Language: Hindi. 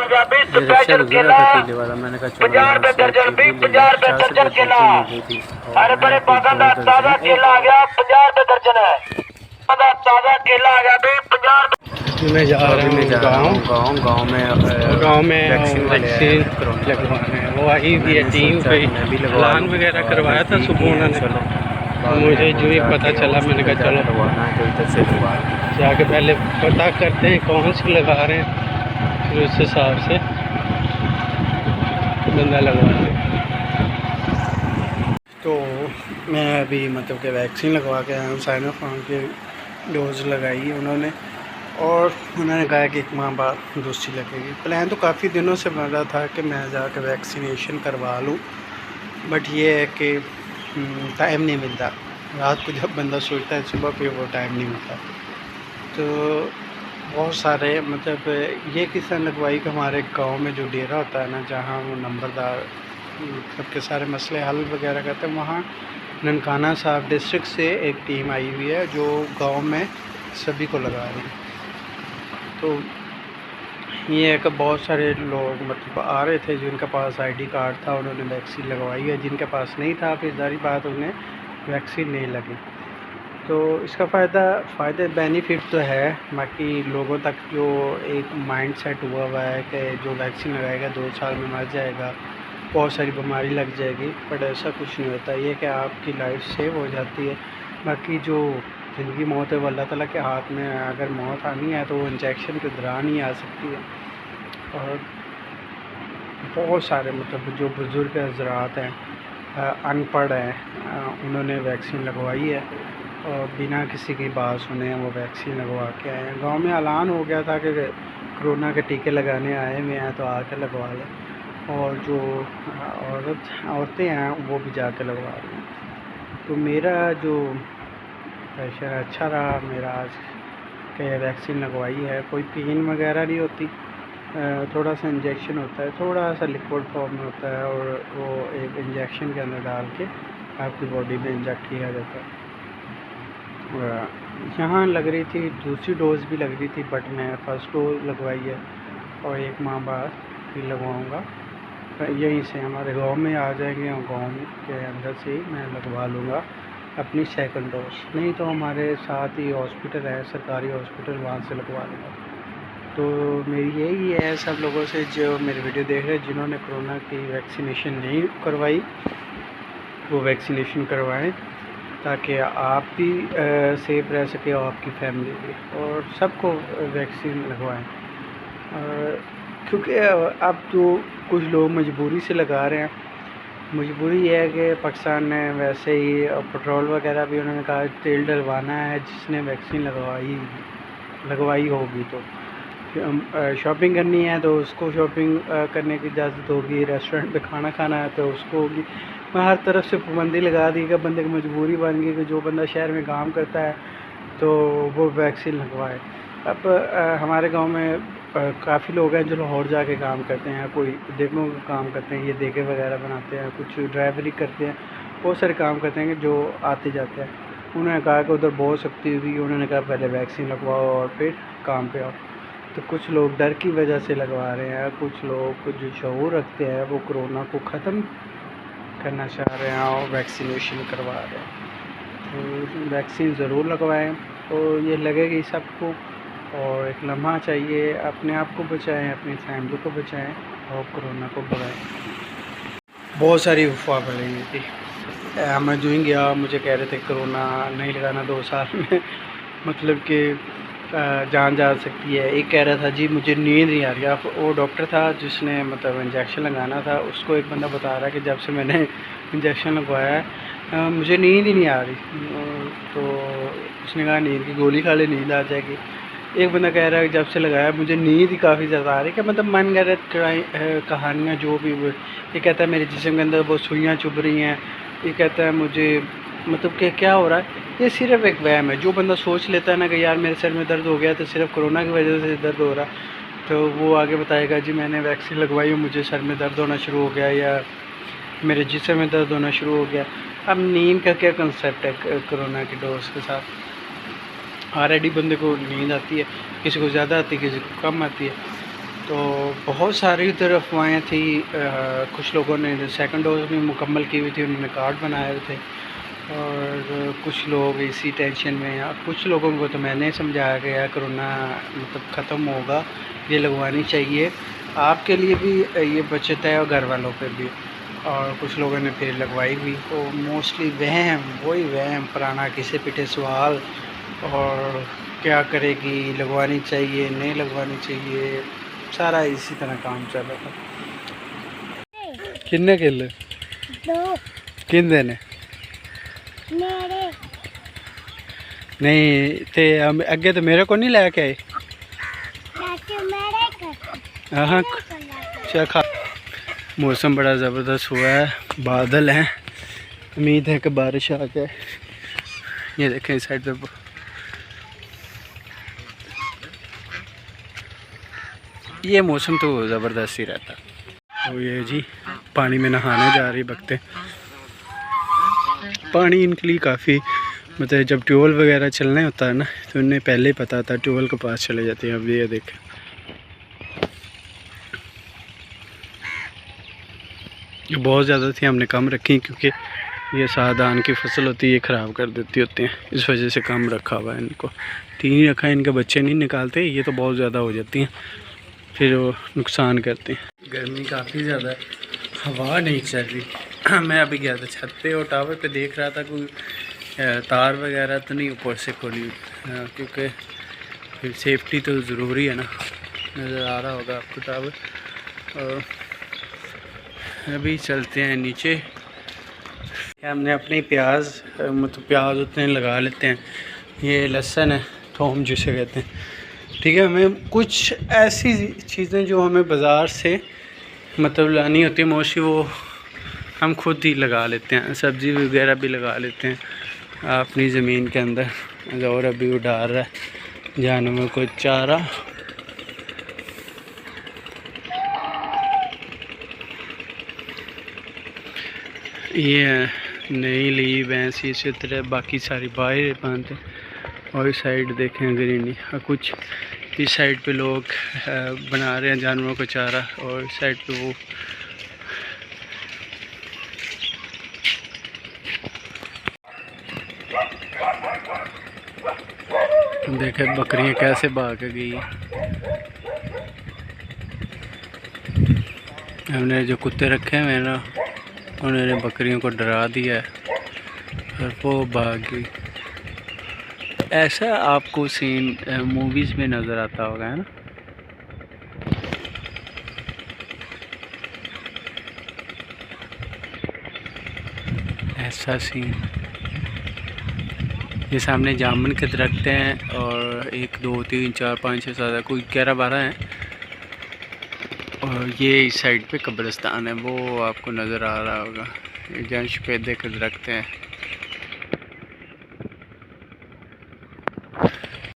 रिक्शा गुजरा था केले वाला, मैंने कहा चलो यहाँ से केले ले लें। 50 रुपये दर्जन मिल रही थी और मैंने फिर 2 दर्जन केला आ गया 50 रुपए दर्जन है। ताजा केला आ गया 50 मैं जा रहा हूँ गाँव में वैक्सीन लगवाने। वो आई भी है टीम पे, ऐलान वगैरह करवाया था सुबह उन्होंने। चलो मुझे जो ही पता चला, मैंने कहा चलो लगवाना है तो इधर से लगवा लें। जाके पहले पता करते हैं कौन सी लगा रहे हैं, फिर उस हिसाब से बंदा लगवाते हैं। तो मैं अभी मतलब कि वैक्सीन लगवा के आया हूँ। साइनोफार्म की डोज लगाई उन्होंने और उन्होंने कहा कि 1 माह बाद दूसरी लगेगी। प्लान तो काफ़ी दिनों से बन रहा था कि मैं जाकर वैक्सीनेशन करवा लूँ, बट ये है कि टाइम नहीं मिलता। रात को जब बंदा सोचता है सुबह फिर वो टाइम नहीं मिलता। तो बहुत सारे मतलब ये किस्सा लगवाई कि हमारे गांव में जो डेरा होता है ना, जहाँ वो नंबरदार सबके सारे मसले हल वगैरह करते हैं, वहाँ ननकाना साहब डिस्ट्रिक्ट से एक टीम आई हुई है जो गांव में सभी को लगा रही है। तो ये है कि बहुत सारे लोग मतलब आ रहे थे जिनके पास आईडी कार्ड था, उन्होंने वैक्सीन लगवाई है। जिनके पास नहीं था फिर जारी बात उन्हें वैक्सीन नहीं लगी। तो इसका फ़ायदे बेनिफिट तो है, बाकी लोगों तक जो एक माइंड सेट हुआ है कि जो वैक्सीन लगाएगा 2 साल में मर जाएगा, बहुत सारी बीमारी लग जाएगी, बट ऐसा कुछ नहीं होता। ये कि आपकी लाइफ सेव हो जाती है। बाकी जो ज़िंदगी मौत है वो अल्लाह ताला के हाथ में है। अगर मौत आनी है तो वो इंजेक्शन के दौरान ही आ सकती है। और बहुत सारे मतलब जो बुज़ुर्ग हज़रात हैं, अनपढ़ हैं, उन्होंने वैक्सीन लगवाई है और बिना किसी की बात सुने वो वैक्सीन लगवा के आए हैं। गाँव में ऐलान हो गया था कि कोरोना के टीके लगाने आए हुए हैं तो आकर लगवा लें, और जो औरतें हैं वो भी जाकर लगवा रही हैं। तो मेरा जो प्रेशर अच्छा रहा मेरा आज के वैक्सीन लगवाई है। कोई पेन वगैरह नहीं होती, थोड़ा सा इंजेक्शन होता है, थोड़ा सा लिक्विड फॉर्म में होता है और वो एक इंजेक्शन के अंदर डाल के आपकी बॉडी में इंजेक्ट किया जाता है। यहाँ लग रही थी दूसरी डोज़ भी लग रही थी, बट मैं फ़र्स्ट डोज़ लगवाई है और 1 माह बाद फिर लगवाऊँगा। यहीं से हमारे गांव में आ जाएंगे और गांव के अंदर से ही मैं लगवा लूँगा अपनी सेकंड डोज। नहीं तो हमारे साथ ही हॉस्पिटल है, सरकारी हॉस्पिटल, वहाँ से लगवा लूँगा। तो मेरी यही है सब लोगों से जो मेरे वीडियो देख रहे हैं, जिन्होंने कोरोना की वैक्सीनेशन नहीं करवाई वो वैक्सीनेशन करवाएं, ताकि आप भी सेफ़ रह सके और आपकी फैमिली भी, और सबको वैक्सीन लगवाएं। क्योंकि अब तो कुछ लोग मजबूरी से लगा रहे हैं। मजबूरी ये है कि पाकिस्तान ने वैसे ही पेट्रोल वगैरह भी उन्होंने कहा तेल डलवाना है जिसने वैक्सीन लगवाई होगी। तो शॉपिंग करनी है तो उसको शॉपिंग करने की इजाज़त होगी, रेस्टोरेंट पे खाना खाना है तो उसको होगी। हर तरफ से पाबंदी लगा दी कि बंदे की मजबूरी बन गई कि जो बंदा शहर में काम करता है तो वो वैक्सीन लगवाए। अब हमारे गांव में काफ़ी लोग हैं जो लाहौर जाके काम करते हैं, कोई डेमो का काम करते हैं, ये देगे वगैरह बनाते हैं, कुछ ड्राइवरी करते हैं, बहुत सारे काम करते हैं जो आते जाते हैं। उन्होंने कहा कि उधर बहुत सख्ती हुई, उन्होंने कहा पहले वैक्सीन लगवाओ और फिर काम पे आओ। तो कुछ लोग डर की वजह से लगवा रहे हैं, कुछ लोग जो शऊर रखते हैं वो कोरोना को ख़त्म करना चाह रहे हैं और वैक्सीनेशन करवा रहे हैं। तो वैक्सीन ज़रूर लगवाएं, तो ये लगेगी सबको। और एक लम्हा चाहिए, अपने आप को बचाएं, अपनी फैमिली को बचाएं और कोरोना को भगाएं। बहुत सारी अफवाह फैली थी। मैं जो ही गया मुझे कह रहे थे कोरोना नहीं लगाना 2 साल में मतलब कि जान जा सकती है। एक कह रहा था जी मुझे नींद नहीं आ रही। आप वो डॉक्टर था जिसने मतलब इंजेक्शन लगाना था, उसको एक बंदा बता रहा है कि जब से मैंने इंजेक्शन लगवाया है मुझे नींद ही नहीं आ रही। तो उसने कहा नींद की गोली खा ले, नींद आ जाएगी। एक बंदा कह रहा है जब से लगाया मुझे नींद ही काफ़ी ज़्यादा आ रही है। मतलब मन गलत कहानियाँ जो भी वो, ये कहता है मेरे जिस्म के अंदर वो सुइयाँ चुभ रही हैं, ये कहता है मुझे मतलब कि क्या हो रहा है। ये सिर्फ एक वहम है। जो बंदा सोच लेता है ना कि यार मेरे सर में दर्द हो गया तो सिर्फ कोरोना की वजह से दर्द हो रहा, तो वो आगे बताएगा जी मैंने वैक्सीन लगवाई और मुझे सर में दर्द होना शुरू हो गया या मेरे जिस्म में दर्द होना शुरू हो गया। अब नींद का क्या कंसेप्ट है कोरोना की डोज के साथ? ऑलरेडी बंदे को नींद आती है, किसी को ज़्यादा आती है, किसी को कम आती है। तो बहुत सारी उधर अफवाहें थी। कुछ लोगों ने जो सेकंड डोज भी मुकम्मल की हुई थी उन्होंने कार्ड बनाए हुए थे, और कुछ लोग इसी टेंशन में, या कुछ लोगों को तो मैंने समझाया गया कोरोना मतलब ख़त्म होगा, ये लगवानी चाहिए, आपके लिए भी ये बचत है और घर वालों पे भी। और कुछ लोगों ने फिर लगवाई भी। तो मोस्टली वहम पुराना किसे पिटे सवाल, और क्या करेगी, लगवानी चाहिए नहीं लगवानी चाहिए, सारा इसी तरह काम चल रहा था। किन्ने किले दो किंदे ने मेरे नहीं ते अगे तो मेरे को नहीं लेके आए। चाचू मेरे घर हाँ चखा। मौसम बड़ा ज़बरदस्त हुआ है, बादल हैं, उम्मीद है कि बारिश आ जाए। ये देखें इस साइड पे ये मौसम तो ज़बरदस्त ही रहता है। और ये जी पानी में नहाने जा रही बकते। पानी इनके लिए काफ़ी मतलब जब ट्यूबवेल वगैरह चलने होता है ना तो उन्हें पहले ही पता था, ट्यूबवेल के पास चले जाते हैं। अब ये देखें ये बहुत ज़्यादा थी, हमने कम रखी क्योंकि ये साधान की फसल होती है, ये ख़राब कर देती होती हैं, इस वजह से कम रखा हुआ है इनको। 3 ही रखा है, इनके बच्चे नहीं निकालते, ये तो बहुत ज़्यादा हो जाती हैं फिर वो नुकसान करते हैं। गर्मी काफ़ी ज़्यादा है, हवा नहीं चल रही। मैं अभी गया था छत पे और टावर पे देख रहा था कोई तार वगैरह तो नहीं ऊपर से खोली, क्योंकि फिर सेफ्टी तो ज़रूरी है ना। नज़र आ रहा होगा आपको टावर। और अभी चलते हैं नीचे। हमने अपने प्याज मतलब प्याज उतने लगा लेते हैं, ये लहसुन है, थोम जिसे कहते हैं, ठीक है। हमें कुछ ऐसी चीज़ें जो हमें बाज़ार से मतलब लानी होती है मोस्टली वो हम खुद ही लगा लेते हैं। सब्ज़ी वगैरह भी लगा लेते हैं अपनी ज़मीन के अंदर। और अभी वो डाल रहा है जानवरों को चारा। ये नई ली भैंस, इसी तरह बाकी सारी बाहर बांध हैं। और इस साइड देखें ग्रीनरी, और कुछ इस साइड पे लोग बना रहे हैं जानवरों को चारा, और इस साइड पे वो देखें बकरियां कैसे भाग गई। हमने जो कुत्ते रखे हुए हैं ना उन्होंने बकरियों को डरा दिया है और वो भाग गई। ऐसा आपको सीन मूवीज़ में नज़र आता होगा, है ना। ऐसा सीन। ये सामने जामुन के दरख्त हैं और 1 2 3 4 5 6 7 कोई 11 12 हैं। और ये इस साइड पे कब्रिस्तान है, वो आपको नज़र आ रहा होगा। ये जहाँ सफ़ेदे के दरख्त हैं।